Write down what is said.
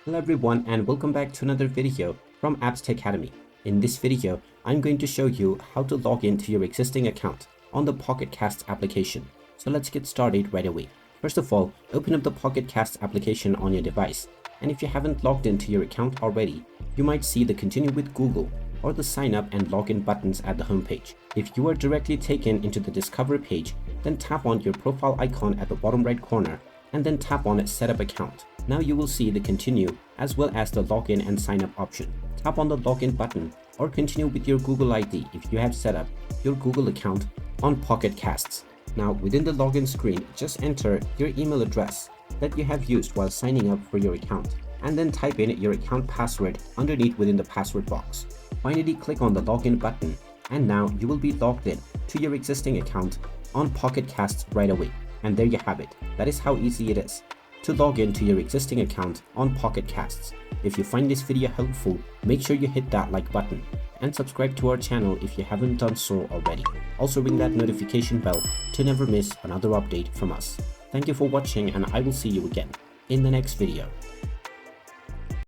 Hello everyone and welcome back to another video from Apps Academy. In this video, I'm going to show you how to log into your existing account on the Pocket Casts application. So let's get started right away. First of all, open up the Pocket Casts application on your device. And if you haven't logged into your account already, you might see the Continue with Google or the Sign Up and Login buttons at the homepage. If you are directly taken into the Discover page, then tap on your profile icon at the bottom right corner and then tap on Set Up Account. Now you will see the Continue as well as the Login and Sign Up option. Tap on the Login button or continue with your Google ID if you have set up your Google account on Pocket Casts. Now within the login screen, just enter your email address that you have used while signing up for your account and then type in your account password underneath within the password box. Finally click on the Login button and now you will be logged in to your existing account on Pocket Casts right away. And there you have it. That is how easy it is to log into your existing account on Pocket Casts. If you find this video helpful, make sure you hit that like button and subscribe to our channel if you haven't done so already. Also ring that notification bell to never miss another update from us. Thank you for watching and I will see you again in the next video.